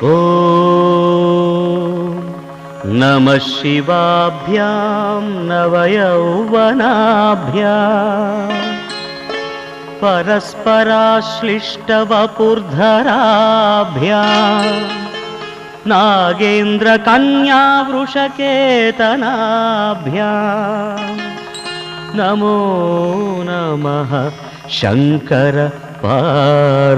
ಓಂ ನಮಃ ಶಿವಾಭ್ಯಾಂ ನವಯೌವನಾಭ್ಯಾಂ ಪರಸ್ಪರಾಶ್ಲಿಷ್ಟವಪುರ್ಧರಾಭ್ಯಾಂ ನಾಗೇಂದ್ರ ಕನ್ಯಾ ವೃಷಕೇತನಾಭ್ಯಾಂ ನಮೋ ನಮಃ ಶಂಕರ ಪಾರ್ವತೀಭ್ಯಾಂ.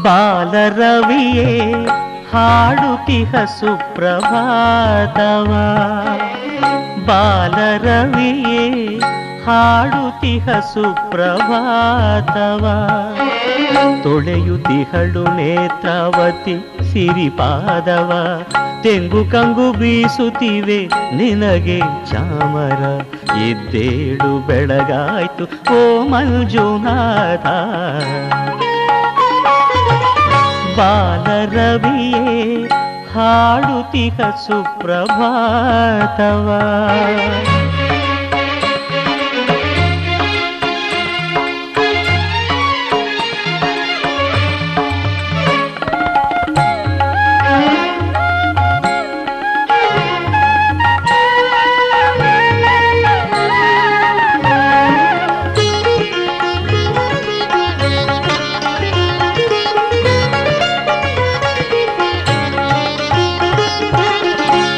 ಬಾಲರವಿಯೇ ಹಾಡುತಿಹ ಸುಪ್ರಭಾತವ, ಬಾಲರವಿಯೇ ಹಾಡುತಿಹ ಸುಪ್ರಭಾತವ, ತೊಳೆಯುತಿಹಳು ನೇತ್ರಾವತಿ ಸಿರಿಪಾದವ, ತೆಂಗು ಕಂಗು ಬೀಸುತ್ತಿವೆ ನಿನಗೆ ಚಾಮರ, ಎದ್ದೇಳು ಬೆಳಗಾಯ್ತು ಓ ಮಂಜುನಾಥ. ಬಾಲರವಿಯೇ ಹಾಡುತಿಹ ಸುಪ್ರಭಾತವ.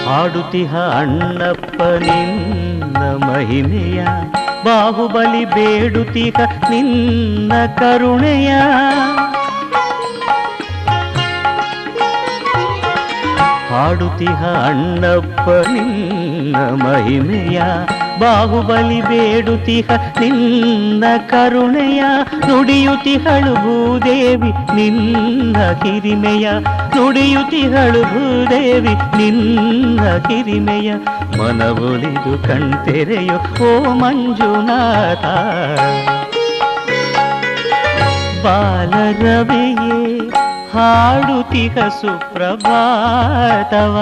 ಹಾಡುತಿಹ ಅಣ್ಣಪ್ಪ ನಿನ್ನ ಮಹಿಮೆಯ, ಬಾಹುಬಲಿ ಬೇಡುತಿಹ ನಿನ್ನ ಕರುಣೆಯ. ಹಾಡುತಿಹ ಅಣ್ಣಪ್ಪ ನಿನ್ನ ಮಹಿಮೆಯ, ಬಾಹುಬಲಿ ಬೇಡುತಿಹ ನಿನ್ನ ಕರುಣೆಯ. ನುಡಿಯುತಿಹಳು ಭೂದೇವಿ ನಿನ್ನ ಹಿರಿಮೆಯ, ನುಡಿಯುತಿಹಳು ಭೂದೇವಿ ನಿನ್ನ ಹಿರಿಮೆಯ. ಮನವೊಲಿದು ಕಣ್ತೆರೆಯು ಓ ಮಂಜುನಾಥ. ಬಾಲರವಿಯೇ ಹಾಡುತಿಹ ಸುಪ್ರಭಾತವ.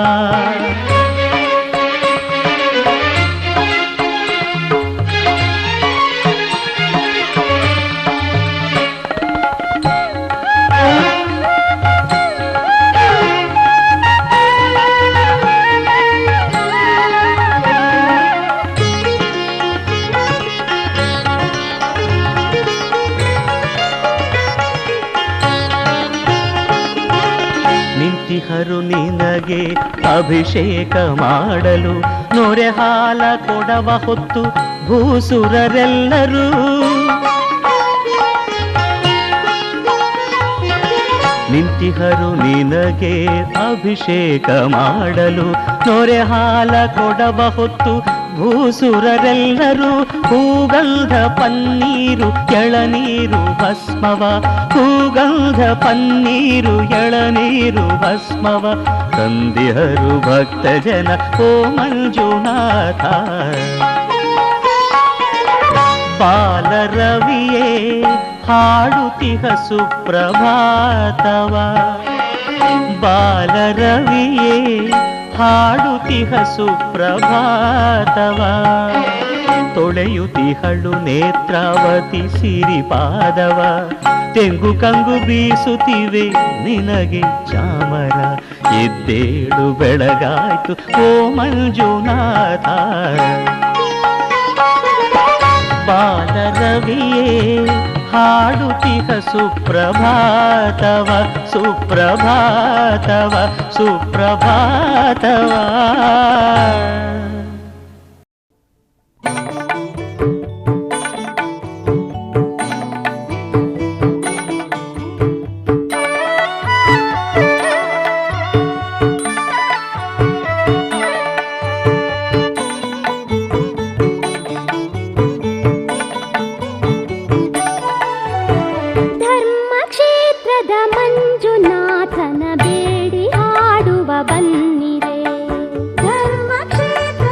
ನಿಂತಿಹರು ನಿನಗೆ ಅಭಿಷೇಕ ಮಾಡಲು, ನೊರೆ ಹಾಲ ಕೊಡವ ಹೊತ್ತು ಭೂಸುರರೆಲ್ಲರೂ. ನಿಂತಿಹರು ನಿನಗೆ ಅಭಿಷೇಕ ಮಾಡಲು, ನೊರೆ ಹಾಲ ಕೊಡವ ಹೊತ್ತು ಭೂಸುರರೆಲ್ಲರೂ. ಹೂಗಂಧ ಪನ್ನೀರು ಎಳನೀರು ಭಸ್ಮವ, ಹೂಗಂಧ ಪನ್ನೀರು ಎಳನೀರು ಭಸ್ಮವ, ತಂದಿಹರು ಭಕ್ತ ಜನ ಓ ಮಂಜುನಾಥ. ಬಾಲರವಿಯೇ ಹಾಡುತಿಹ ಸುಪ್ರಭಾತವ, ಬಾಲರವಿಯೇ ಹಾಡುತಿಹ ಸುಪ್ರಭಾತವ. ತೊಳೆಯುತಿಹಳು ನೇತ್ರಾವತಿ ಸಿರಿಪಾದವ, ತೆಂಗು ಕಂಗು ಬೀಸುತ್ತಿವೆ ನಿನಗೆ ಚಾಮರ, ಎದ್ದೇಳು ಬೆಳಗಾಯ್ತು ಓ ಮಂಜುನಾಥ. ಬಾಲರವಿಯೇ ಹಾಡುತಿಹ ಸುಪ್ರಭಾತವ, ಸುಪ್ರಭಾತವ, ಸುಪ್ರಭಾತವ. ಮಂಜುನಾಥನ ಬೇಡಿ ಹಾಡುವ ಬನ್ನಿರೆ, ಧರ್ಮಕ್ಷೇತ್ರ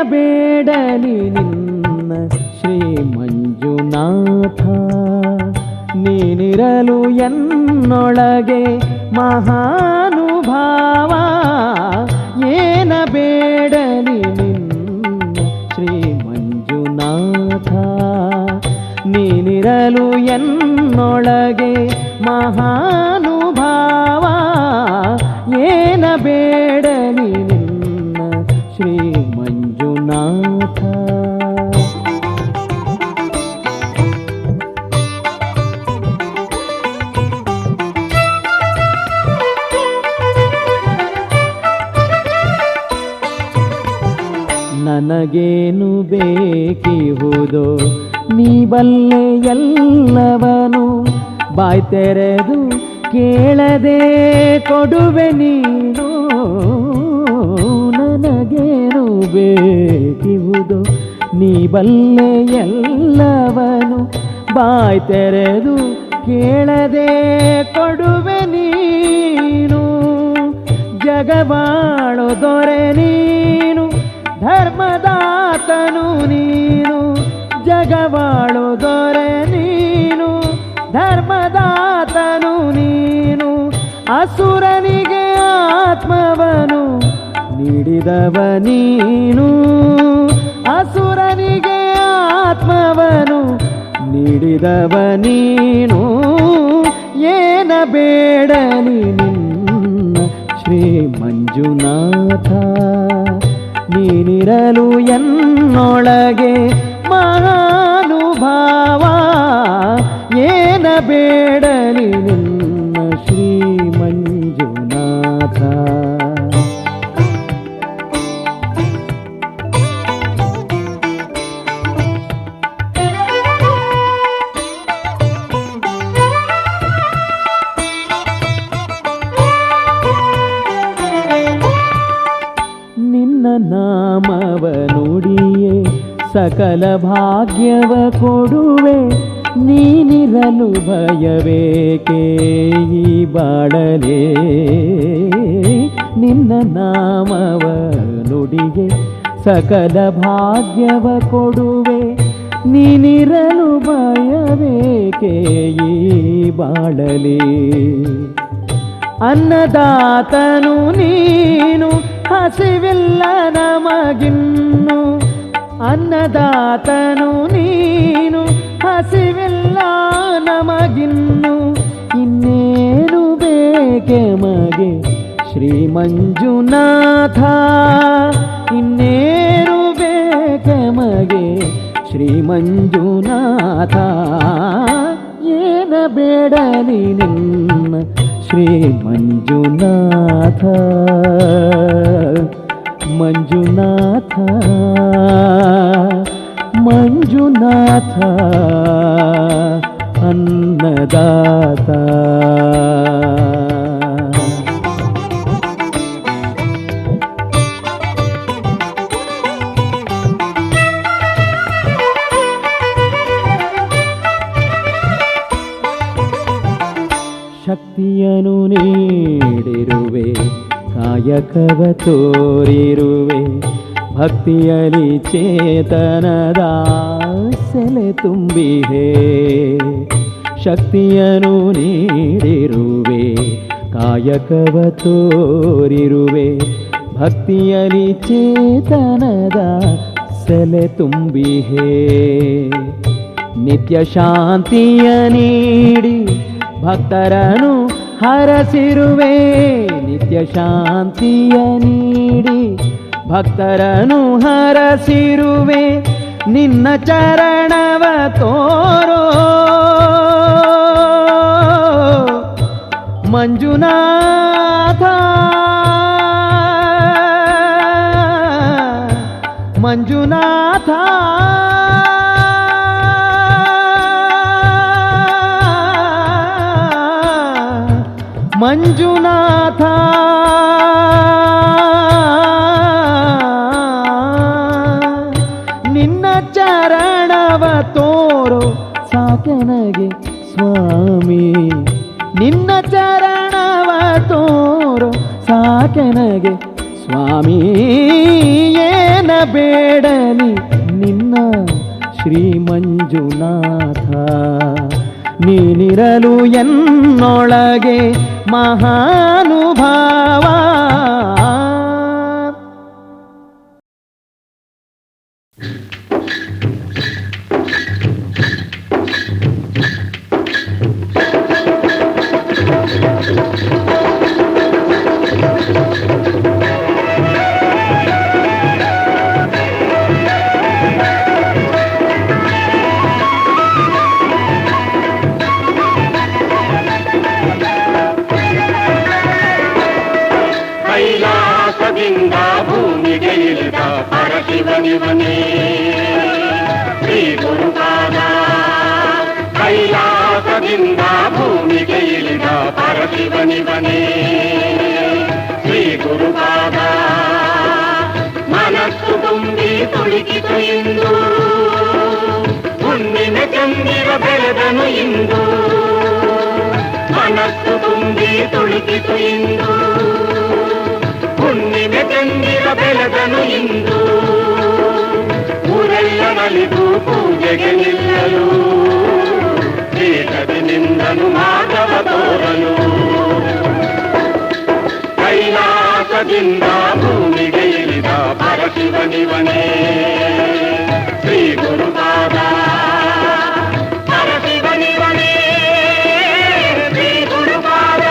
ಬೇಡಲಿ ನಿನ್ನ ಶ್ರೀ ಮಂಜುನಾಥ. ನೀನಿರಲು ಎನ್ನೊಳಗೆ ಮಹಾನುಭಾವ. ಏನ ಬೇಡಲಿ ನಿನ್ನ ಶ್ರೀ ಮಂಜುನಾಥ. ನೀನಿರಲು ಎನ್ನೊಳಗೆ ಮಹಾನುಭಾವ. ಏನ ಬೇಡಲಿ ನಿನ್ನ ಶ್ರೀ ಮಂಜುನಾಥ. ನನಗೇನು ಬೇಕಿಹುದೋ ನೀ ಬಲ್ಲೆ ಎಲ್ಲವನು. ಬಾಯ್ ತೆರೆದು ಕೇಳದೆ ಕೊಡುವೆ ನೀನು. ನನಗೇನು ಬೇಕಿಹುದೋ ನೀ ಬಲ್ಲೆ ಎಲ್ಲವನು. ಬಾಯ್ ತೆರೆದು ಕೇಳದೆ ಕೊಡುವೆ ನೀನು. ಜಗವಾಳು ದೊರೆ ನೀನು, ಧರ್ಮದಾತನು ನೀನು. ಜಗವಾಳು ದೊರೆ ನೀನು, ಧರ್ಮದಾತನು ನೀನು. ಅಸುರನಿಗೆ ಆತ್ಮವನು ನೀಡಿದವ ನೀನು. ಅಸುರನಿಗೆ ಆತ್ಮವನು ನೀಡಿದವ ನೀನು. ಏನ ಬೇಡಲಿ ನಿನ್ನ ಶ್ರೀ ಮಂಜುನಾಥ. ನೀನಿರಲು ಎನ್ನೊಳಗೆ ಮಹಾನುಭಾವ. ಏನ ಬೇಡಲಿ ನಿನ್ನ ಶ್ರೀ ಮಂಜುನಾಥ. ನಿನ್ನ ನಾಮವ ನುಡಿಯೇ ಸಕಲ ಭಾಗ್ಯವ ಕೊಡುವೆ. ನೀನಿರಲು ಭಯವೇಕೆ ಈ ಬಾಳಲೇ. ನಿನ್ನ ನಾಮವ ನುಡಿಯೇ ಸಕಲ ಭಾಗ್ಯವ ಕೊಡುವೆ. ನೀನಿರಲು ಭಯವೇಕೆ ಈ ಬಾಳಲೇ. ಅನ್ನದಾತನು ನೀನು, ಹಸಿವಿಲ್ಲ ನಮಗಿನ್ನು. ಅನ್ನದಾತನು ನೀನು, ಹಸಿವಿಲ್ಲ ನಮಗಿನ್ನು. ಇನ್ನೇನು ಬೇಕೆ ಮಗೆ ಶ್ರೀ ಮಂಜುನಾಥ. ಇನ್ನೇನು ಬೇಕೆ ಮಗೆ ಶ್ರೀ ಮಂಜುನಾಥ. ಏನ ಬೇಡಲಿ ನಿನ್ನ ಶ್ರೀ ಮಂಜುನಾಥ. ಮಂಜುನಾಥ ಮಂಜುನಾಥ ಅನ್ನದಾತ. ಶಕ್ತಿಯನ್ನು ನೀಡಿರುವೆ, ಕಾಯಕವ ತೋರಿರುವೆ. ಭಕ್ತಿಯಲಿ ಚೇತನದ ಸೆಲೆ ತುಂಬಿಹೆ. ಶಕ್ತಿಯನ್ನು ನೀಡಿರುವೆ, ಕಾಯಕವ ತೋರಿರುವೆ. ಭಕ್ತಿಯಲಿ ಚೇತನದ ಸೆಲೆ ತುಂಬಿಹೆ. ನಿತ್ಯ ಶಾಂತಿಯ ನೀಡಿ ಭಕ್ತರನು ಹರಸಿರುವೆ. ನಿತ್ಯ ಶಾಂತಿಯ ನೀಡಿ ಭಕ್ತರನು ಹರಸಿರುವೆ. ನಿನ್ನ ಚರಣವ ತೋರೋ ಮಂಜುನಾಥ. ಮಂಜುನಾಥ ಮಂಜುನಾಥ. ನಿನ್ನ ಚರಣವ ತೋರೋ ಸಾಕೆನಗೆ ಸ್ವಾಮಿ. ನಿನ್ನ ಚರಣವ ತೋರೋ ಸಾಕೆನಗೆ ಸ್ವಾಮಿ. ಏನ ಬೇಡಲಿ ನಿನ್ನ ಶ್ರೀ ಮಂಜುನಾಥ. ನೀನಿರಲು ಎನ್ನೊಳಗೆ ಮಹಾನುಭಾವ. ಕೈಲಾಸದಿಂದ ಭೂಮಿಗೆ ಇಳಿದ ಪರಶಿವನಿವನೇ ಶ್ರೀ ಗುರುಪಾದ. ಕೈಲಾಸದಿಂದ ಭೂಮಿಗೆ ಇಳಿದ ಪರಶಿವನಿವನೇ ಶ್ರೀ ಗುರುಪಾದ. ಮನಸ್ಸು ತುಂಬಿ ತುಳುಕಿತು ಇಂದು, ಹುಣ್ಣಿಮೆ ಚಂದಿರ ಬೆಳೆದನು ಇಂದು. ಮನಸ್ಸು ತುಂಬಿ ತುಳುಕಿತು ಇಂದು, ಹುಣ್ಣಿಮೆ ಚಂದಿರ ಬೆಳೆದನು ಇಂದು. ಊರೆಲ್ಲ ನಲಿದು ಪೂಜೆಗೆ ನಿಲ್ಲಲು, ದೇಶದಿ ನಿಂದನು ಮಾಧವ ತೋರಲು. ಕೈಲಾಸದಿಂದ ಭೂಮಿಗೆ ಇಳಿದ ಪರಶಿವನಿವನೇ ಶ್ರೀ ಗುರುಪಾದ. ಪರಶಿವನಿವನೇ ಶ್ರೀ ಗುರುಪಾದ.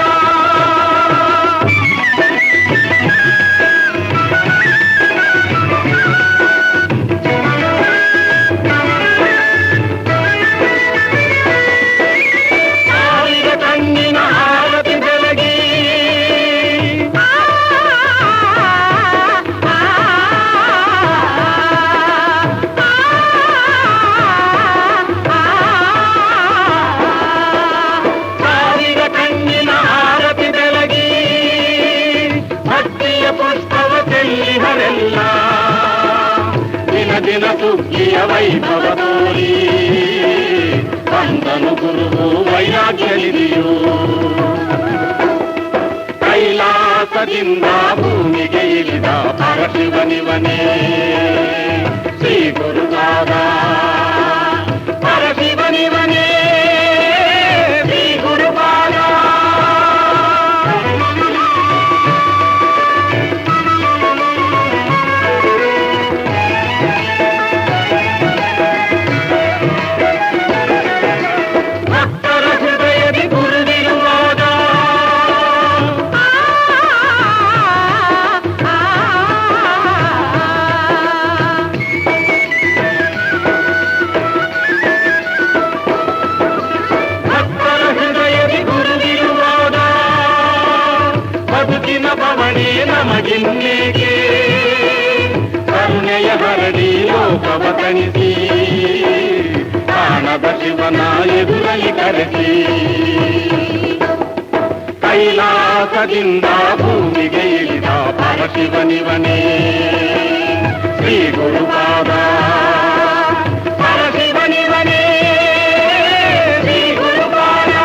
ದಿನ ಸುಗ್ಗಿಯ ವೈಭವ ತೋರಿ ಬಂದನು ಗುರುವು ವೈರಾಗ್ಯಲಿದೆಯೋ. ಕೈಲಾಸದಿಂದ ಭೂಮಿಗೆ ಇಳಿದ ಪರಶಿವನಿವನೇ ಶ್ರೀ ಗುರುಪಾದ. ಪರಶಿವನಿವನೇ ಶ್ರೀ ಗುರುಪಾದ. ನಮಗಿನ್ನೇಕೆ ಕರುಣೆಯ ಹರಡಿ ಲೋಕವ ತಣಿಸಿ, ಕಾಣದ ಶಿವನ ಎದುರಲ್ಲಿ ಕರೆಸಿ. ಕೈಲಾಸದಿಂದ ಭೂಮಿಗೆ ಇಳಿದ ಪರಶಿವನಿವನೇ ಶ್ರೀ ಗುರುಪಾದ. ಪರಶಿವನಿವನೇ ಶ್ರೀ ಗುರುಪಾದ.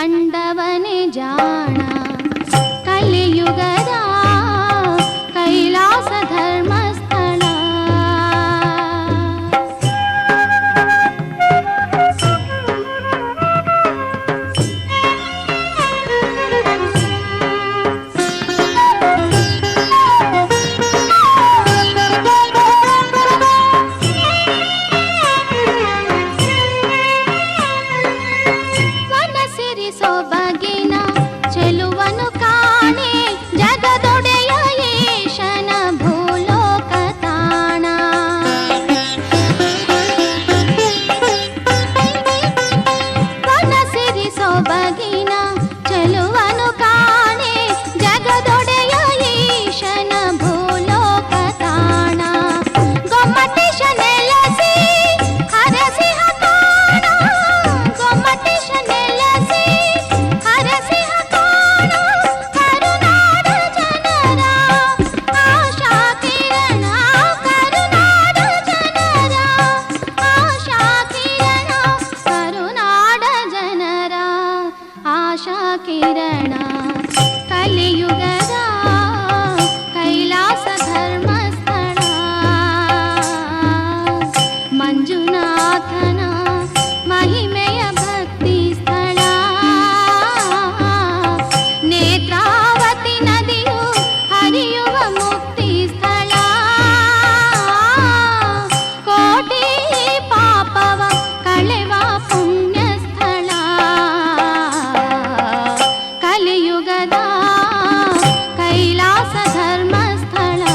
ಕಂಡವನೇ ಜಾಣ ಕಲಿಯುಗದ ಕೈಲಾಸ ಧರ್ಮಸ್ಥಳ. ಸೊಬಗಿನ ಚೆಲುವನು ಕಾಣೆ ಜಗದೊಡೆಯ ಈಶನ ಭೂಲೋಕ ತಾಣ. ವನಸಿರಿ ಸೊಬಗಿನ ಚೆಲುವನು ಕಾಣೆ ಜಗದೊಡೆಯ ಈಶನ ಭೂಲೋಕ ತಾಣ. ಗೊಮ್ಮಟೇಶ ನೆಲಸಿ ಹರಸಿಹ ಕಾಣ, ಗೊಮ್ಮಟೇಶ ನೆಲಸಿ ಹರಸಿಹ ಕಾಣ. ಕರುನಾಡ ಜನರ ಆಶಾ ಕಿರಣ, ಕರುನಾಡ ಜನರ ಆಶಾ ಕಿರಣ, ಕರುನಾಡ ಜನರ ಆಶಾ ಕಿರಣ. ಕಲಿಯುಗದ ಕೈಲಾಸ ಧರ್ಮಸ್ಥಳ ಮಂಜುನಾಥನ ಮಹಿಮೆಯ ಭಕ್ತಿ ಸ್ಥಳ. ನೇತ್ರಾವತಿ ನದಿಯು ಹರಿಯುವ ಮುಕ್ತಿ ಸ್ಥಳ. ಕೋಟಿ ಪಾಪವ ಕಳೆವ ಪುಣ್ಯ ಸ್ಥಳ. ಕಲಿಯುಗದ ಕೈಲಾಸ ಧರ್ಮಸ್ಥಳ. 「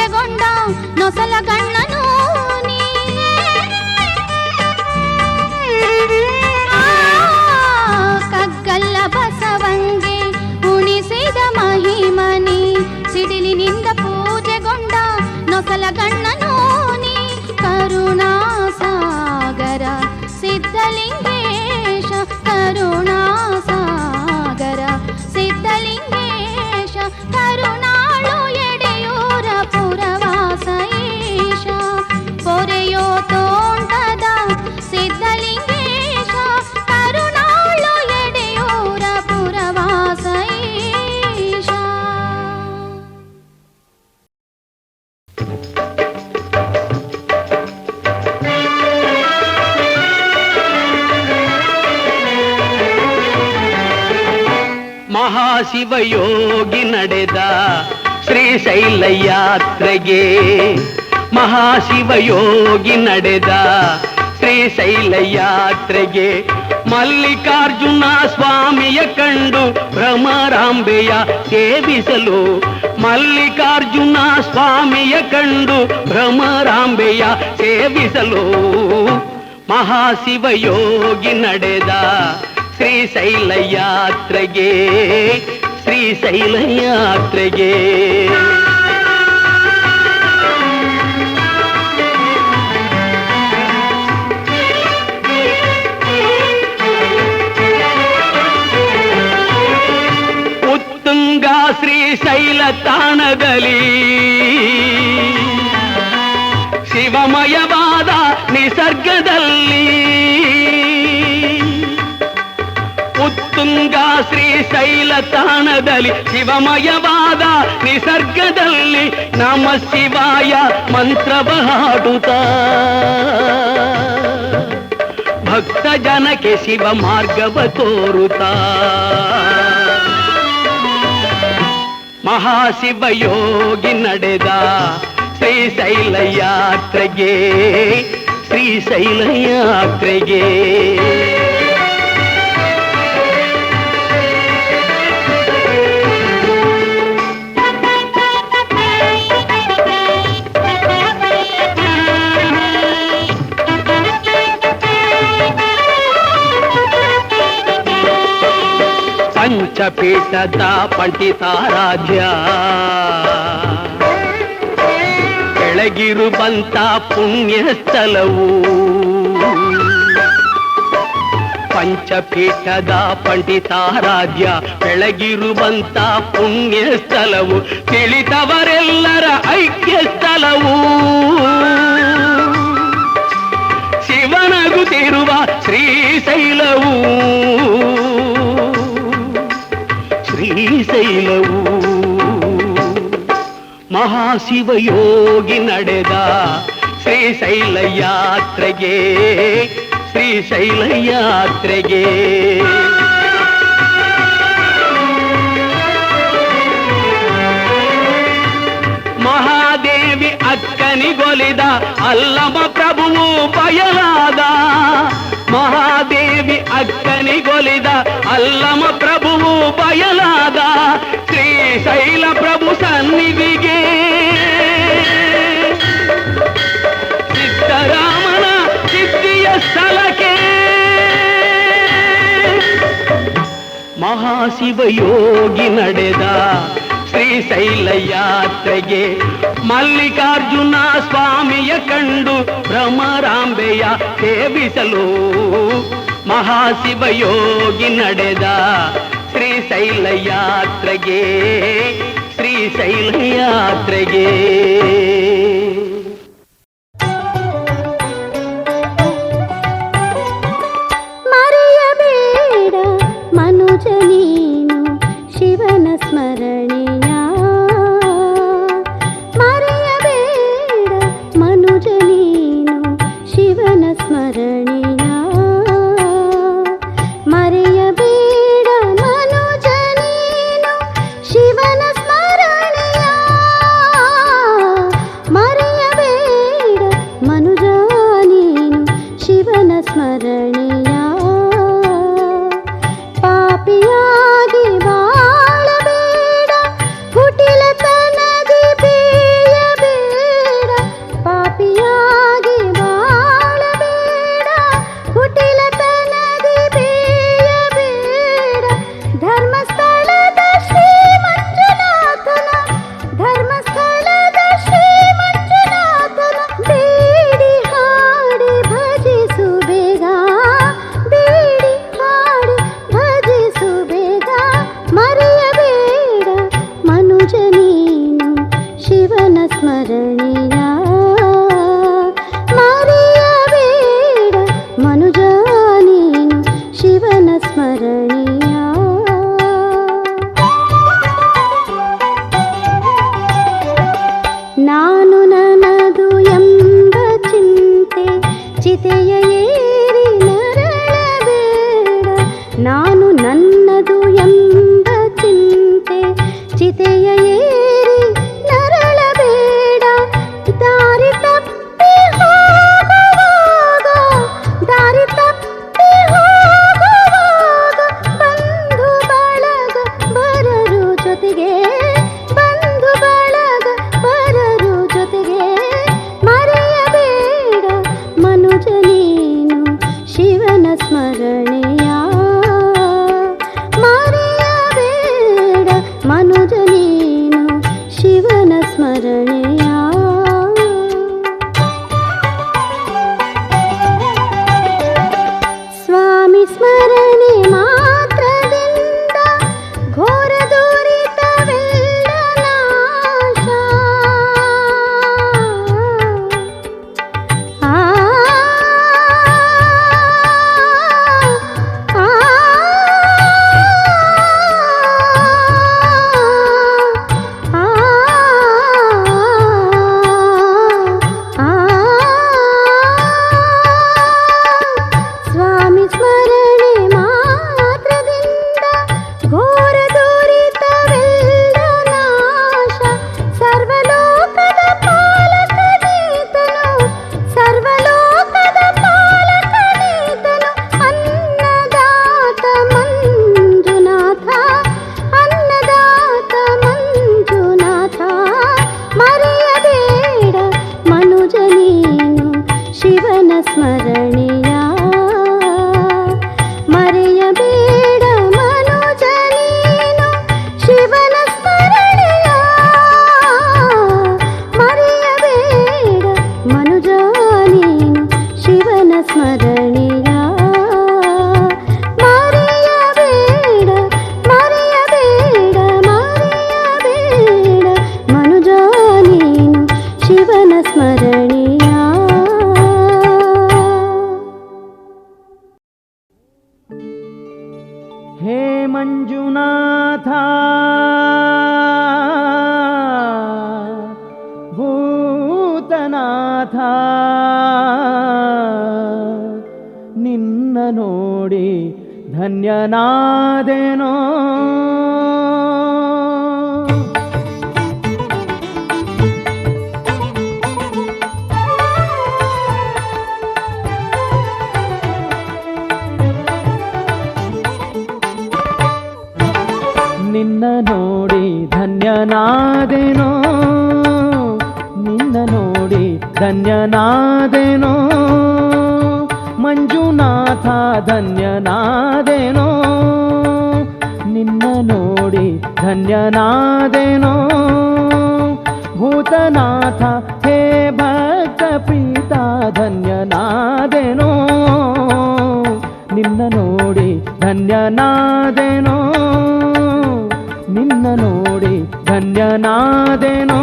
ಪೂಜೆಗೊಂಡ ನೊಸಲ ಗಣ್ಣನು ನೀ. ಕಗ್ಗಲ್ಲ ಬಸವಂಗೆ ಉಣಿಸಿದ ಮಹಿಮನಿ ಸಿಡಿಲಿನಿಂದ ಪೂಜೆಗೊಂಡ ನೊಸಲ ಗಣ್ಣನು ನೀ. ಕರುಣಾಸಾಗರ ಸಿದ್ಧಲಿಂಗೇಶ ಕರುಣಾಸಾಗರ ಸಿದ್ಧಲಿಂಗೇಶ ಕರುಣಾಳು ಎಡೆಯೂರ ಪುರವಾಸ ಈಶ ಪೊರೆಯೋ ತೋಂಟದ ಸಿದ್ಧಲಿಂಗೇಶ ಕರುಣಾಳು ಎಡೆಯೂರ ಪುರವಾಸ ಈಶ. ಮಹಾಶಿವಯೋಗಿ ನಡೆದ ಶ್ರೀಶೈಲ ಯಾತ್ರೆಗೆ, ಮಹಾಶಿವಯೋಗಿ ನಡೆದ ಶ್ರೀಶೈಲ ಯಾತ್ರೆಗೆ ಮಲ್ಲಿಕಾರ್ಜುನ ಸ್ವಾಮಿಯ ಕಂಡು ಭ್ರಮರಾಂಬೆಯ ಸೇವಿಸಲು, ಮಲ್ಲಿಕಾರ್ಜುನ ಸ್ವಾಮಿಯ ಕಂಡು ಭ್ರಮರಾಂಬೆಯ ಸೇವಿಸಲು ಮಹಾಶಿವಯೋಗಿ ನಡೆದ ಶ್ರೀಶೈಲ ಯಾತ್ರೆಗೆ, ಶ್ರೀಶೈಲ ಯಾತ್ರೆಗೆ. ಉತ್ತುಂಗ ಶ್ರೀಶೈಲ ತಾಣದಲ್ಲಿ ಶಿವಮಯವಾದ ನಿಸರ್ಗದಲ್ಲಿ, ಉತ್ತುಂಗ ಶ್ರೀಶೈಲ ತಾಣದಲ್ಲಿ ಶಿವಮಯವಾದ ನಿಸರ್ಗದಲ್ಲಿ ನಮ ಶಿವಾಯ ಮಂತ್ರವ ಹಾಡುತ್ತಾ ಭಕ್ತ ಜನಕ್ಕೆ ಶಿವ ಮಾರ್ಗವ ತೋರುತ್ತಾ. ಮಹಾಶಿವಯೋಗಿ ನಡೆದ ಶ್ರೀಶೈಲ ಯಾತ್ರೆಗೆ, ಶ್ರೀಶೈಲ ಯಾತ್ರೆಗೆ. ಪಂಚಪೀಠದ ಪಂಡಿತಾರಾಧ್ಯ ಬೆಳಗಿರುವಂತ ಪುಣ್ಯ ಸ್ಥಳವು, ಪಂಚಪೀಠದ ಪಂಡಿತಾರಾಧ್ಯ ಬೆಳಗಿರುವಂತ ಪುಣ್ಯ ಸ್ಥಳವು, ತಿಳಿತವರೆಲ್ಲರ ಐಕ್ಯ ಸ್ಥಳವು, ಶಿವನಗುತ್ತಿರುವ ಶ್ರೀಶೈಲವು, ಶ್ರೀಶೈಲವು. ಮಹಾಶಿವಯೋಗಿ ನಡೆದ ಶ್ರೀಶೈಲ ಯಾತ್ರೆಗೆ, ಶ್ರೀಶೈಲ ಯಾತ್ರೆಗೆ. ಮಹಾದೇವಿ ಅಕ್ಕನಿಗೊಲಿದ ಅಲ್ಲಮ ಪ್ರಭುವು ಬಯಲಾದ, ಮಹಾದೇವಿ ಅಕ್ಕನಿಗೊಲಿದ ಅಲ್ಲಮ ಪ್ರಭುವು ಬಯಲಾದ ಶ್ರೀಶೈಲ ಪ್ರಭು ಸನ್ನಿಧಿಗೆ ಸಿದ್ದರಾಮನ ಸಿದ್ಧಿಯ ಸ್ಥಳಕ್ಕೆ ಮಹಾಶಿವಯೋಗಿ ನಡೆದ ಶ್ರೀಶೈಲ ಯಾತ್ರೆಗೆ ಮಲ್ಲಿಕಾರ್ಜುನ ಸ್ವಾಮಿಯ ಕಂಡು ಭ್ರಮರಾಂಬೆಯ ಸೇವಿಸಲು ಮಹಾಶಿವಯೋಗಿ ನಡೆದ ಶ್ರೀಶೈಲ ಯಾತ್ರೆಗೆ, ಶ್ರೀಶೈಲ ಯಾತ್ರೆಗೆ. ಮರೆಯಬೇಡ ಮನುಜ ನೀನು ಶಿವನ ಸ್ಮರಣೆಯ, ಮರೆಯಬೇಡ ಮನುಜ ನೀನು ಶಿವನ ಸ್ಮರಣೆಯ, ಮರೆಯಬೇಡ ಮನುಜ ನೀನು ಶಿವನ ಸ್ಮರಣೆಯ, ಮರೆಯ ಮಂಜುನಾಥ ಭೂತನಾಥ ನಿನ್ನ ನೋಡಿ ಧನ್ಯನಾದೆನೋ. ನಿನ್ನ ನೋಡಿ ಧನ್ಯನಾದೆನೋ, ನಿನ್ನ ನೋಡಿ ಧನ್ಯನಾದೆನೋ, ಮಂಜುನಾಥ ಧನ್ಯನಾದೆನೋ, ನಿನ್ನ ನೋಡಿ ಧನ್ಯನಾದೆನೋ, ಭೂತನಾಥ ಹೇ ಭಕ್ತ ಪ್ರೀತ ಧನ್ಯನಾದೆನೋ, ನಿನ್ನ ನೋಡಿ ಧನ್ಯನಾದೆನೋ, ನಿನ್ನ ನೋಡಿ ಧನ್ಯನಾದೆನೋ.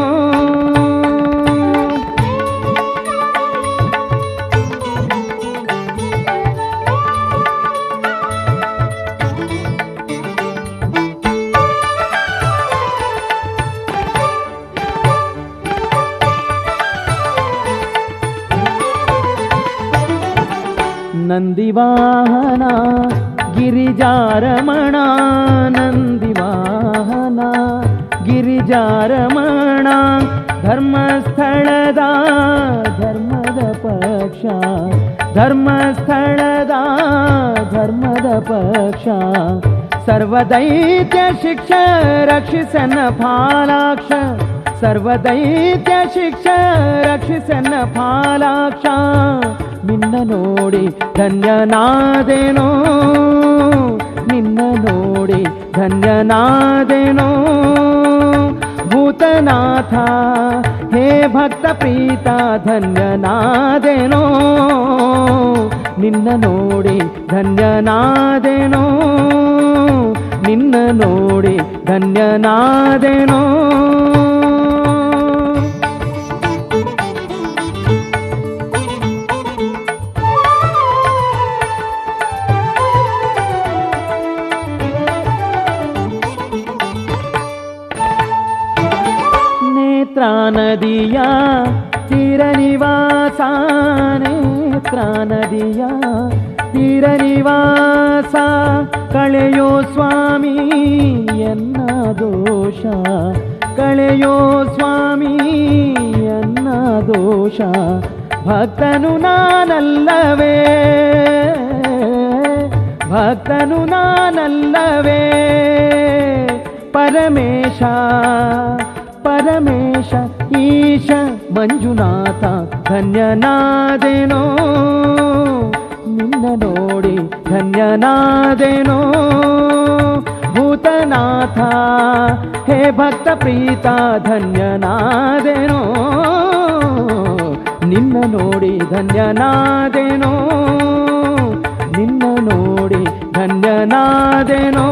ನಂದಿವಾಹನ ಗಿರಿಜಾರಮಣ, ನಂದಿವಾಹನ ಗಿರಿಜಾರಮಣ, ಧರ್ಮಸ್ಥಳದ ಧರ್ಮದ ಪಕ್ಷ, ಧರ್ಮಸ್ಥಳದ ಧರ್ಮದ ಪಕ್ಷ, ಸರ್ವದೈತ್ಯ ಶಿಕ್ಷ ರಕ್ಷಿಸನ್ನ ಫಾಲಾಕ್ಷ, ಸರ್ವದೈತ್ಯ ಶಿಕ್ಷ ರಕ್ಷಿಸನ್ನ ಫಾಲಾಕ್ಷ, ನಿನ್ನ ನೋಡಿ ಧನ್ಯನಾದೆನೋ, ನಿನ್ನ ನೋಡಿ ಧನ್ಯನಾದೆನೋ, ಭೂತನಾಥ ಹೇ ಭಕ್ತ ಪ್ರೀತ ಧನ್ಯನಾದೆನೋ, ನಿನ್ನ ನೋಡಿ ಧನ್ಯನಾದೆನೋ, ನಿನ್ನ ನೋಡಿ ಧನ್ಯನಾದೆನೋ. ನದಿಯ ತೀರ ನಿವಾಸ, ನೇತ್ರ ನದಿಯ ತೀರ ನಿವಾಸ, ಕಳೆಯೋ ಸ್ವಾಮಿ ಎನ್ನ ದೋಷ, ಕಳೆಯೋ ಸ್ವಾಮಿ ಎನ್ನ ದೋಷ, ಭಕ್ತನು ನಾನಲ್ಲವೇ, ಭಕ್ತನು ನಾನಲ್ಲವೇ, ಪರಮೇಶ ಪರಮೇಶ ಈಶ ಮಂಜುನಾಥ ಧನ್ಯನಾದೆನೋ, ನಿನ್ನ ನೋಡಿ ಧನ್ಯನಾದೆನೋ, ಭೂತನಾಥ ಹೇ ಭಕ್ತ ಪ್ರೀತ ಧನ್ಯನಾದೆನೋ, ನಿನ್ನ ನೋಡಿ ಧನ್ಯನಾದೆನೋ, ನಿನ್ನ ನೋಡಿ ಧನ್ಯನಾದೆನೋ.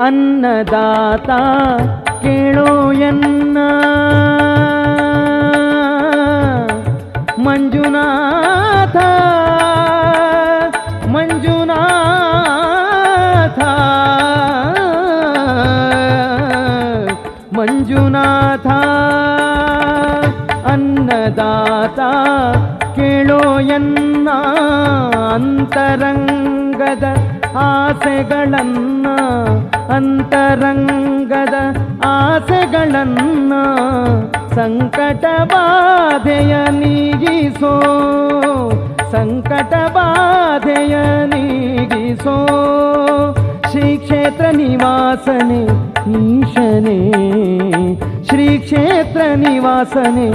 ಅನ್ನದಾತ ಕೇಳೋ ಎನ್ನ ಮಂಜುನಾಥ, ಮಂಜುನಾಥ, ಮಂಜುನಾಥ, ಅನ್ನದಾತ ಕೇಳೋ ಎನ್ನ ಅಂತರಂಗದ ಆಸೆಗಳನ್ನ, ಅಂತರಂಗದ ಆಸೆಗಳನ್ನ, ಸಂಕಟ ಬಾಧೆಯ ನೀಗಿಸೋ, ಸಂಕಟ ಬಾಧೆಯ ನೀಗಿಸೋ, ಶ್ರೀ ಕ್ಷೇತ್ರ ನಿವಾಸನೆ ಈಶನೇ, ಶ್ರೀ ಕ್ಷೇತ್ರ ನಿವಾಸನೆ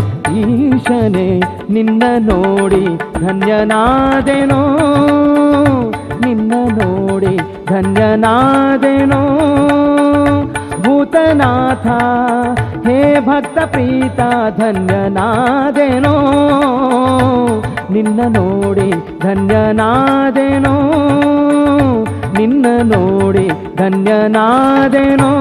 ಈಶನೇ, ನಿನ್ನ ನೋಡಿ ಧನ್ಯನಾದೆನೋ, ನಿನ್ನ ನೋಡಿ ಧನ್ಯನಾದೆನೋ, ಭೂತನಾಥ ಹೇ ಭಕ್ತ ಪ್ರೀತ ಧನ್ಯನಾದೆನೋ, ನಿನ್ನ ನೋಡಿ ಧನ್ಯನಾದೆನೋ, ನಿನ್ನ ನೋಡಿ ಧನ್ಯನಾದೆನೋ.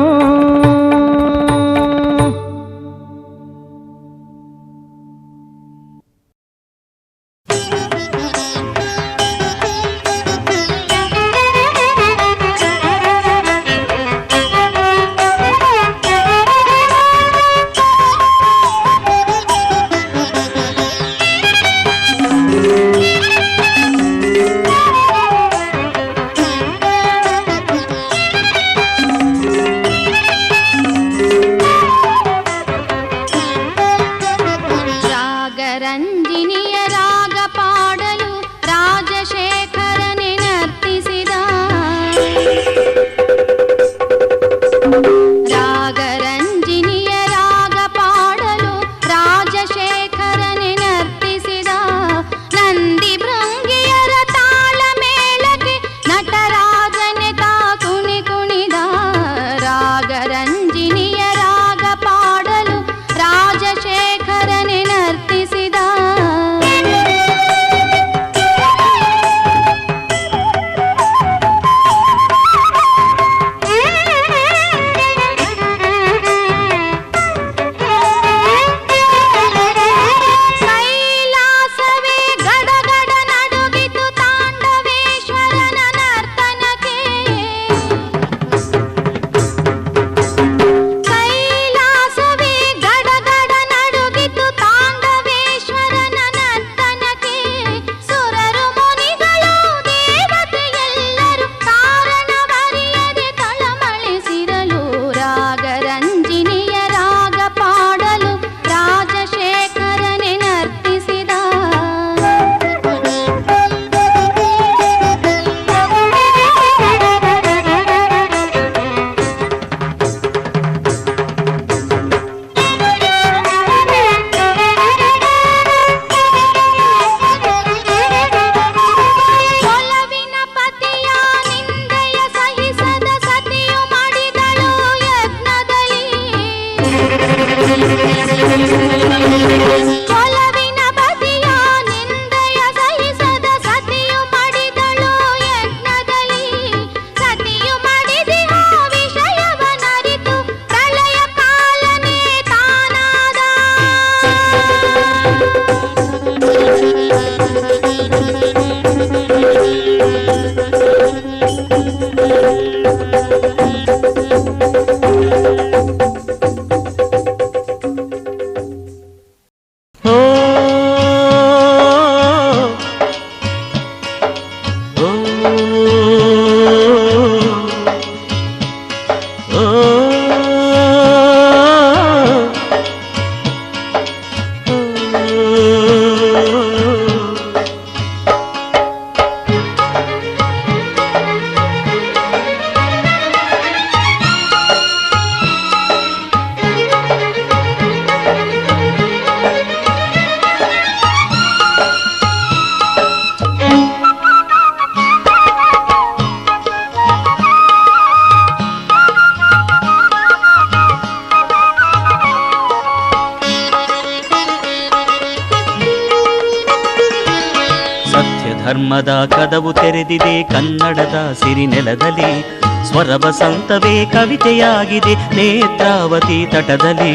ಧರ್ಮದ ಕದವು ತೆರೆದಿದೆ ಕನ್ನಡದ ಸಿರಿನೆಲದಲ್ಲಿ, ಸ್ವರ ವಸಂತವೇ ಕವಿತೆಯಾಗಿದೆ ನೇತ್ರಾವತಿ ತಟದಲ್ಲಿ,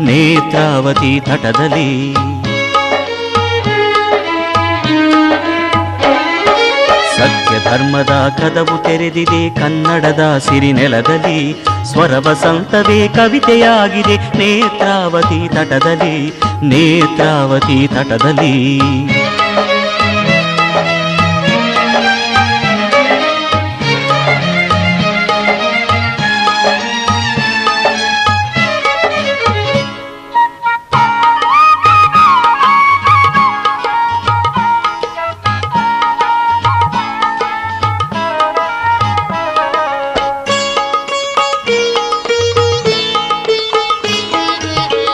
ನೇತ್ರಾವತಿ ತಟದಲ್ಲಿ. ಸತ್ಯ ಧರ್ಮದ ಕದವು ತೆರೆದಿದೆ ಕನ್ನಡದ ಸಿರಿನೆಲದಲ್ಲಿ, ಸ್ವರ ವಸಂತವೇ ಕವಿತೆಯಾಗಿದೆ ನೇತ್ರಾವತಿ ತಟದಲ್ಲಿ, ನೇತ್ರಾವತಿ ತಟದಲ್ಲಿ.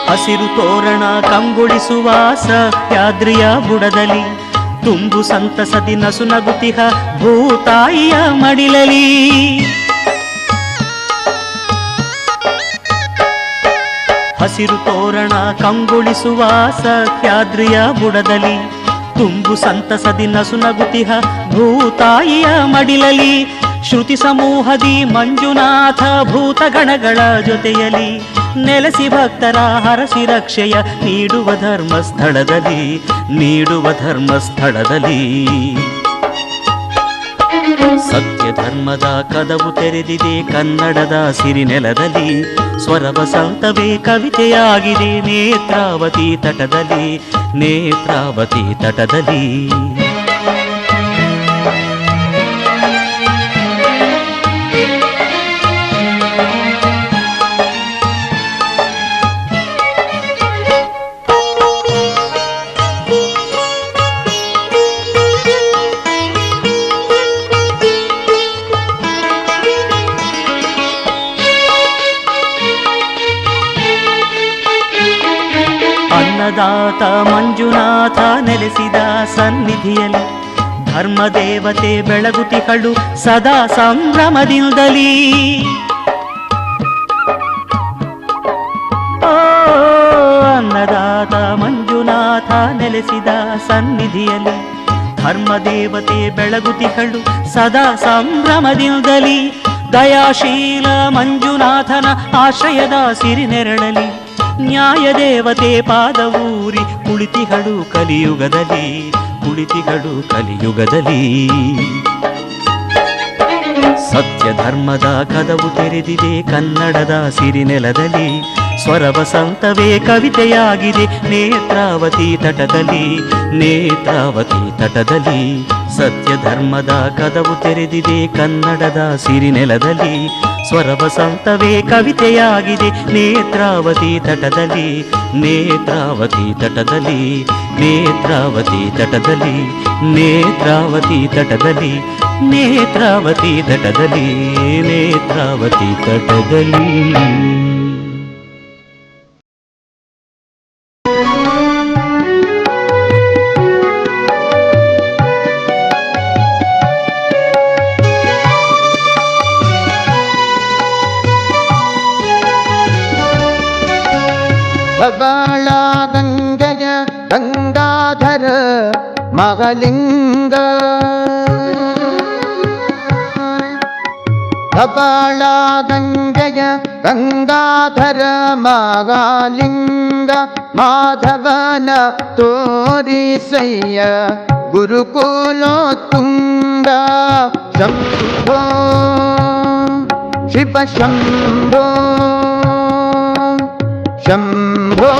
ಹಸಿರು ತೋರಣ ಕಂಗೊಳಿಸುವ ಸಹ್ಯಾದ್ರಿಯ ಬುಡದಲ್ಲಿ, ತುಂಬು ಸಂತಸದಿ ನಸು ನಗುತಿಹ ಭೂತಾಯಿಯ ಮಡಿಲಲಿ. ಹಸಿರು ತೋರಣ ಕಂಗೊಳಿಸುವ ಸಹ್ಯಾದ್ರಿಯ ಬುಡದಲ್ಲಿ, ತುಂಬು ಸಂತಸದಿ ನಸುನಗುತಿಹ ಭೂತಾಯಿಯ ಮಡಿಲಲಿ ಶ್ರುತಿ ಸಮೂಹದಿ ಮಂಜುನಾಥ ಭೂತಗಣಗಳ ಜೊತೆಯಲಿ ನೆಲೆಸಿ ಭಕ್ತರ ಹರಸಿ ರಕ್ಷೆಯ ನೀಡುವ ಧರ್ಮಸ್ಥಳದಲ್ಲಿ ಸತ್ಯ ಧರ್ಮದ ಕದವು ತೆರೆದಿದೆ ಕನ್ನಡದ ಸಿರಿನೆಲದಲ್ಲಿ ಸ್ವರ ವಸಂತವೇ ಕವಿತೆಯಾಗಿದೆ ನೇತ್ರಾವತಿ ತಟದಲ್ಲಿ ಅನ್ನದಾತ ಮಂಜುನಾಥ ನೆಲೆಸಿದ ಸನ್ನಿಧಿಯಲ್ಲಿ ಧರ್ಮದೇವತೆ ಬೆಳಗುತಿಗಳು ಸದಾ ಸಂಭ್ರಮದಿಂದಲೀ ಅನ್ನದಾತ ಮಂಜುನಾಥ ನೆಲೆಸಿದ ಸನ್ನಿಧಿಯಲ್ಲಿ ಧರ್ಮದೇವತೆ ಬೆಳಗುತಿಗಳು ಸದಾ ಸಂಭ್ರಮದಿಂದಲೀ ದಯಾಶೀಲ ಮಂಜುನಾಥನ ಆಶ್ರಯದ ಸಿರಿನೆರಳಲಿ ನ್ಯಾಯ ದೇವತೆ ಪಾದವೂರಿ ಕುಳಿತಿಗಳು ಕಲಿಯುಗದಲ್ಲಿ ಸತ್ಯ ಧರ್ಮದ ಕದವು ತೆರೆದಿದೆ ಕನ್ನಡದ ಸಿರಿನೆಲದಲ್ಲಿ ಸ್ವರ ವಸಂತವೇ ಕವಿತೆಯಾಗಿದೆ ನೇತ್ರಾವತಿ ತಟದಲ್ಲಿ ಸತ್ಯ ಧರ್ಮದ ಕದವು ತೆರೆದಿದೆ ಕನ್ನಡದ ಸಿರಿನೆಲದಲ್ಲಿ ಸ್ವರ ವಸಂತವೇ ಕವಿತೆಯಾಗಿದೆ ನೇತ್ರಾವತಿ ತಟದಲ್ಲಿ ಪ್ರಬಲ ಗಂಗೆಯ ಗಂಗಾಧರ ಮಗಲಿಂಗ ಪ್ರಬಲ ಗಂಗೆಯ ಗಂಗಾಧರ ಮಗಲಿಂಗ ಮಾಧವನ ತೋರಿಸಯ್ಯ ಗುರುಕುಲೋತ್ತುಂಗ ಶಂಭೋ ಶಿವ ಶಂಭೋ ಶಂಭೋ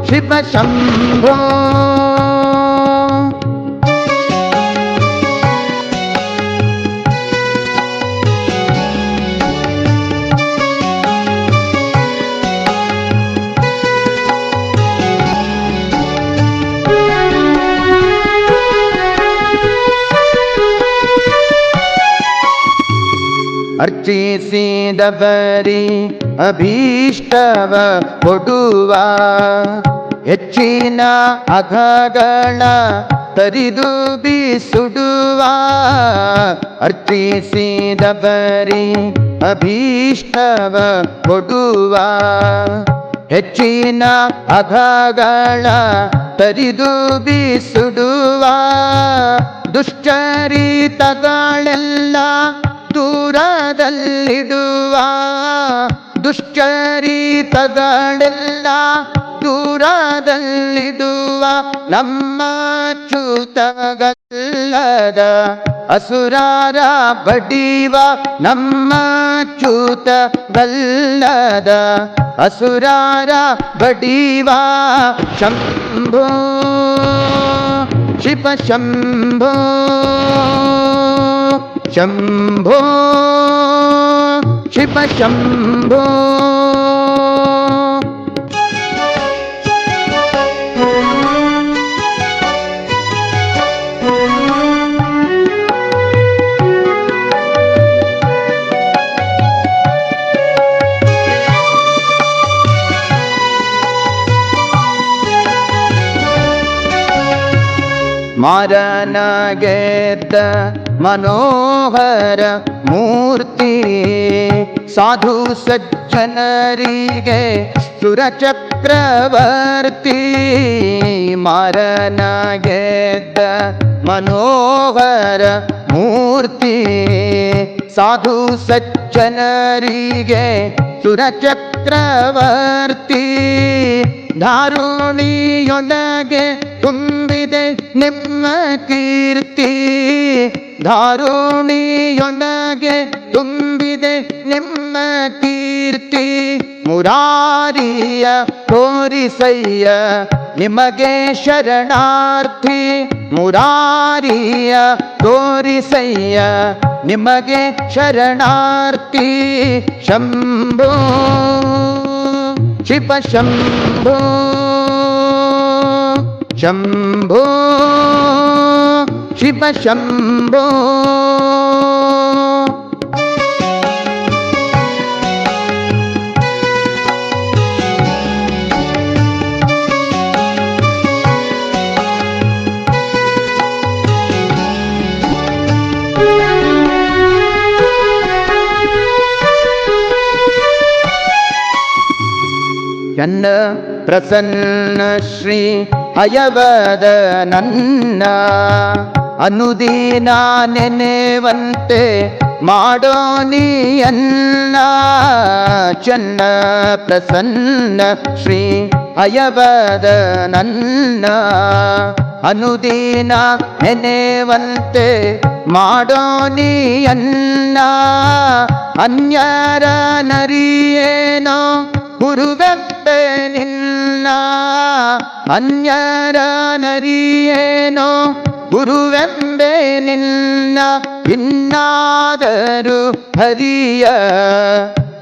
ಶಿವ ಶಂಭೋ ಅರ್ಚಿಸಿದವರಿ ಅಭೀಷ್ಟವ ಕೊಡುವ ಹೆಚ್ಚಿನ ಅಘಗಳ ತರಿದು ಬಿಸುಡುವ ಅರ್ಚಿಸಿದವರಿ ಅಭೀಷ್ಟವ ಕೊಡುವ ಹೆಚ್ಚಿನ ಅಘಗಳ ತರಿದು ಬಿಸುಡುವ ದುಶ್ಚರಿತಗಳೆಲ್ಲ ದೂರದಲ್ಲಿಡುವ ದುಶ್ಚರಿತಗಳೆಲ್ಲ ದೂರದಲ್ಲಿಡುವ ನಮ್ಮ ಚ್ಯುತಗಲ್ಲದ ಅಸುರಾರ ಬಡಿವ ನಮ್ಮ ಚ್ಯುತಗಲ್ಲದ ಅಸುರಾರ ಬಡಿವ ಶಂಭೋ ಶಿವ ಶಂಭೋ ಶಂಭೋ ಶಿವ ಶಂಭೋ ಮಾರನ ಗೆದ್ದ ಮನೋಹರ ಮೂರ್ತಿ ಸಾಧು ಸಜ್ಜನರಿಗೆ ಸುರಚಕ್ರವರ್ತಿ ಮಾರನ ಗೆದ್ದ ಮನೋಹರ ಮೂರ್ತಿ ಸಾಧು ಸಜ್ಜನರಿಗೆ ಸುರಚಕ್ರವರ್ತಿ ಧಾರುಣಿಯೊಳಗೆ ತುಂಬಿದೆ ನಿಮ್ಮ ಕೀರ್ತಿ ಧಾರುಣಿಯೊಳಗೆ ತುಂಬಿದೆ ನಿಮ್ಮ ಕೀರ್ತಿ ಮುರಾರಿಯ ತೋರಿಸಯ್ಯ ನಿಮಗೆ ಶರಣಾರ್ಥಿ ಮುರಾರಿಯ ತೋರಿಸಯ್ಯ ನಿಮಗೆ ಶರಣಾರ್ಥಿ ಶಂಭೋ ಶಿವ ಶಂಭೋ ಶಂಭೋ ಶಿವ ಶಂಭೋ ಚನ್ನ ಪ್ರಸನ್ನ ಶ್ರೀ ಹಯವದ ನನ್ನ ಅನುದೀನ ನೆನೆವಂತೆ ಮಾಡೋ ನೀಯನ್ನ ಚನ್ನ ಪ್ರಸನ್ನ ಶ್ರೀ ಹಯವದ ನನ್ನ ಅನುದೀನ ನೆನೆವಂತೆ ಮಾಡೋ ನೀಯನ್ನ ಅನ್ಯರ ನರಿಯೇನೋ ಗುರುವೆಂಬೆ ನಿನ್ನ ಅನ್ಯರ ನರಿಯೇನೋ ಗುರುವೆಂಬೆ ನಿನ್ನ ಇನ್ನಾದರೂ ಹರಿಯ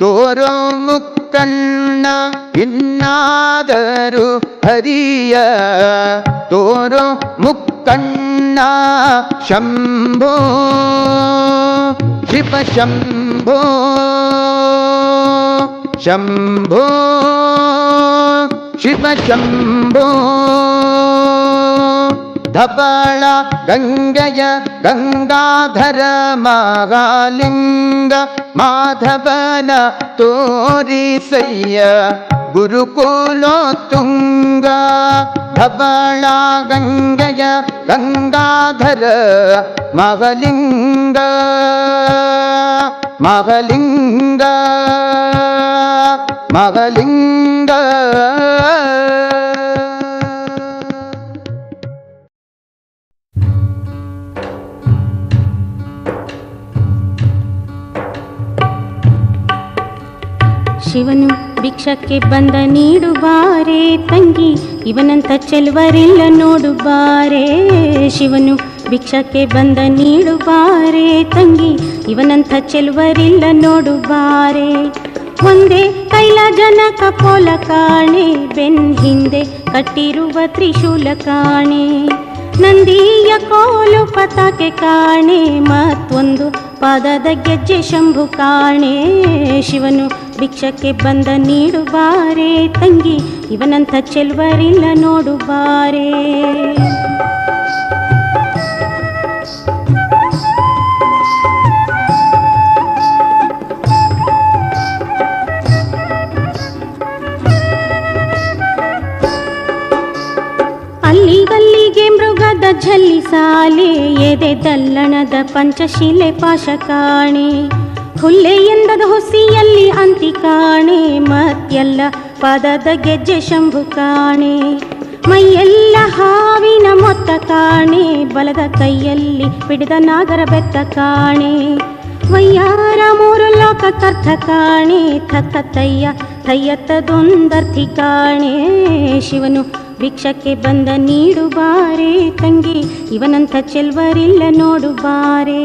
ತೋರೋ ಮುಕ್ಕಣ್ಣ ಇನ್ನಾದರೂ ಹರಿಯ ತೋರೋ ಮುಕ್ಕಣ್ಣ ಶಂಭೋ ಶಿವ ಶಂಭೋ ಶಂಭೋ ಶಿವ ಶಂಭೋ ಧಬಳ ಗಂಗೆಯ ಗಂಗಾಧರ ಮಹಾಲಿಂಗ ಮಾಧವನ ತೋರಿಸಯ್ಯ ಗುರುಕುಲೋ ತುಂಗ ಧಬಳ ಗಂಗೆಯ ಗಂಗಾಧರ ಮಹಾಲಿಂಗ ಮಹಾಲಿಂಗ ಮಹಾಲಿಂಗ ಶಿವನು ಭಿಕ್ಷಕ್ಕೆ ಬಂದ ನೀಡುಬಾರೆ ತಂಗಿ ಇವನಂತ ಚೆಲುವರಿಲ್ಲ ನೋಡುಬಾರೆ ಶಿವನು ಭಿಕ್ಷಕ್ಕೆ ಬಂದ ನೀಡುಬಾರೆ ತಂಗಿ ಇವನಂತ ಚೆಲುವರಿಲ್ಲ ನೋಡುಬಾರೆ ಒಂದೇ ಕೈಲ ಜನಕ ಪೋಲ ಕಾಣೆ ಬೆನ್ ಹಿಂದೆ ಕಟ್ಟಿರುವ ತ್ರಿಶೂಲ ಕಾಣೆ ನಂದಿಯ ಕೋಲು ಪತಾಕೆ ಕಾಣೆ ಮತ್ತೊಂದು ಪಾದದ ಗೆಜ್ಜೆ ಶಂಭು ಕಾಣೆ ಶಿವನು ಭಿಕ್ಷಕ್ಕೆ ಬಂದ ನೀಡುಬಾರೆ ತಂಗಿ ಇವನಂತ ಚೆಲುವರಿಲ್ಲ ನೋಡುಬಾರೆ ಅಲ್ಲಿಗಲ್ಲಿಗೆ ಮೃಗದ ಝಲ್ಲಿ ಸಾಲೆ ಎದೆ ದಲ್ಲಣದ ಪಂಚಶಿಲೆ ಪಾಶ ಕಾಣೆ ಹುಲ್ಲೆ ಎಂದದ ಹುಸಿಯಲ್ಲಿ ಅಂತಿ ಕಾಣೆ ಮತ್ತೆಲ್ಲ ಪಾದದ ಗೆಜ್ಜೆ ಶಂಭು ಕಾಣೆ ಮೈಯೆಲ್ಲ ಹಾವಿನ ಮೊತ್ತ ಕಾಣೆ ಬಲದ ಕೈಯಲ್ಲಿ ಬಿಡಿದ ನಾಗರ ಬೆತ್ತ ಕಾಣೆ ವಯ್ಯಾರ ಮೂರು ಲೋಕಕ್ಕರ್ಥ ಕಾಣೆ ಥತ್ತ ತಯ್ಯ ತಯ್ಯತ್ತದೊಂದರ್ಥಿ ಕಾಣೆ ಶಿವನು ಭಿಕ್ಷಕ್ಕೆ ಬಂದ ನೀಡುಬಾರೆ ತಂಗಿ ಇವನಂತ ಚೆಲ್ವರಿಲ್ಲ ನೋಡುಬಾರೆ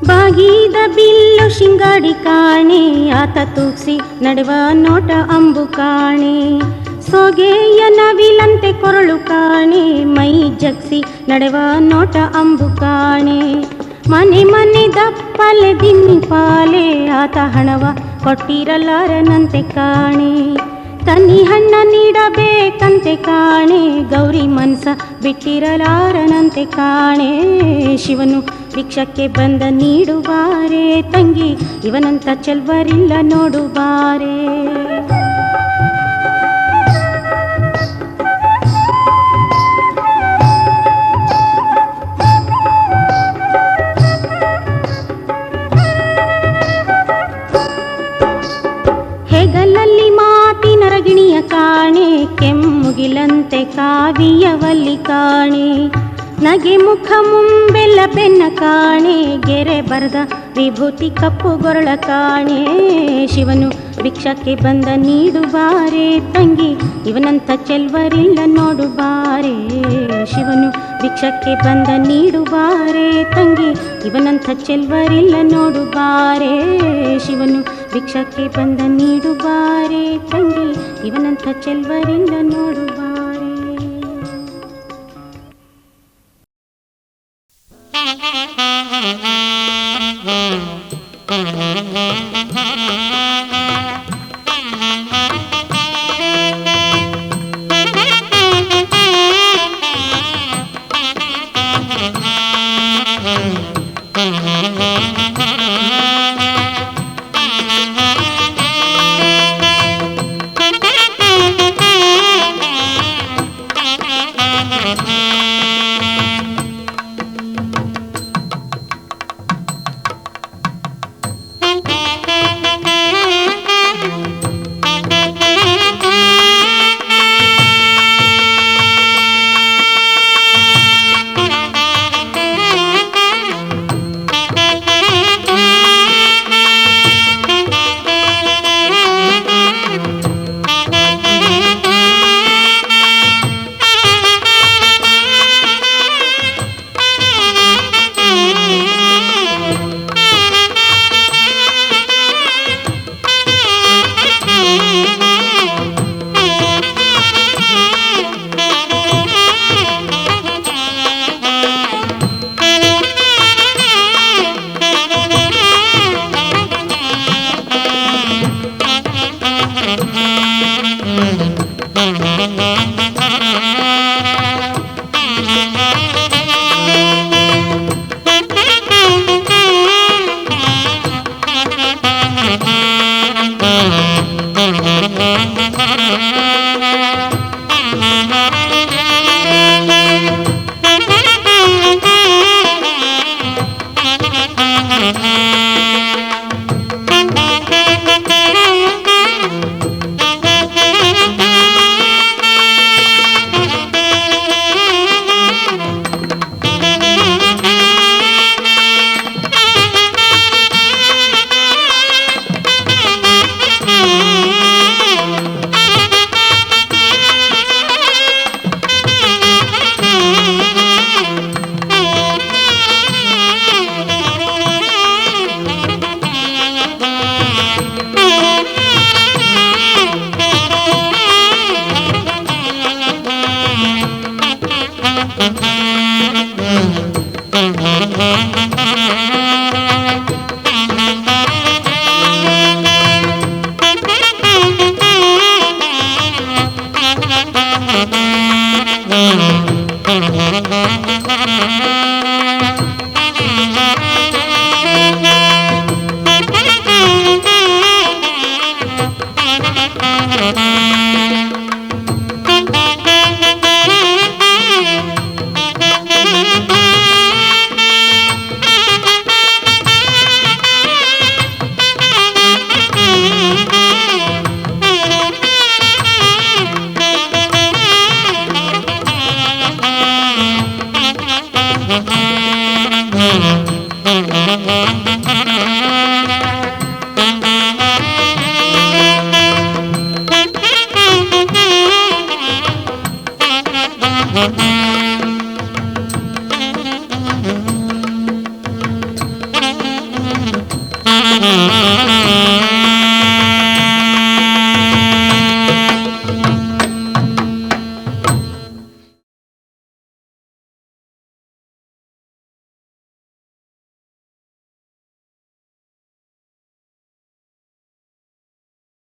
ಬಾಗಿದ ಬಿಲ್ಲು ಶಿಂಗಾಡಿ ಕಾಣೆ ಆತ ತೂಗ್ಸಿ ನಡೆವ ನೋಟ ಅಂಬು ಕಾಣೆ ಸೊಗೆಯ ನವಿಲಂತೆ ಕೊರಳು ಕಾಣೆ ಮೈ ಜಗ್ಸಿ ನಡೆವ ನೋಟ ಅಂಬು ಕಾಣೆ ಮನೆ ಮನೆ ದಪ್ಪಲೆ ದಿಮ್ಮಿ ಪಾಲೆ ಆತ ಹಣವ ಕೊಟ್ಟಿರಲಾರನಂತೆ ಕಾಣೆ ತನ್ನಿ ಹಣ್ಣ ನೀಡಬೇಕಂತೆ ಕಾಣೆ, ಗೌರಿ ಮನ್ಸ ಬಿಟ್ಟಿರಲಾರನಂತೆ ಕಾಣೆ. ಶಿವನು ಭಿಕ್ಷಕ್ಕೆ ಬಂದ ನೀಡುವಾರೆ ತಂಗಿ, ಇವನಂತ ಚೆಲ್ವರಿಲ್ಲ ನೋಡುವಾರೆ. ಹೆಗಲಲ್ಲಿ ಮಾತಿನ ರಗಿಣಿಯ ಕಾಣೆ, ಕೆಮ್ಮುಗಿಲಂತೆ ಕಾವಿಯವಲ್ಲಿ ಕಾಣೆ. ನಗೆ ಮುಖ ಮುಂಬೆಲ್ಲ ಬೆನ್ನ ಕಾಣೆ, ಗೆರೆ ಬರದ ವಿಭೂತಿ ಕಪ್ಪು ಗೊರಳ ಕಾಣೆ. ಶಿವನು ಭಿಕ್ಷಕ್ಕೆ ಬಂದ ನೀಡುವಾರೆ ತಂಗಿ, ಇವನಂತ ಚೆಲ್ವರಿಲ್ಲ ನೋಡುವಾರೆ. ಶಿವನು ಭಿಕ್ಷಕ್ಕೆ ಬಂದ ನೀಡುವಾರೆ ತಂಗಿ, ಇವನಂತ ಚೆಲ್ವರಿಲ್ಲ ನೋಡುವಾರೆ. ಶಿವನು ಭಿಕ್ಷಕ್ಕೆ ಬಂದ ನೀಡುವಾರೆ ತಂಗಿ, ಇವನಂತ ಚೆಲ್ವರಿಲ್ಲ ನೋಡುವಾರೆ.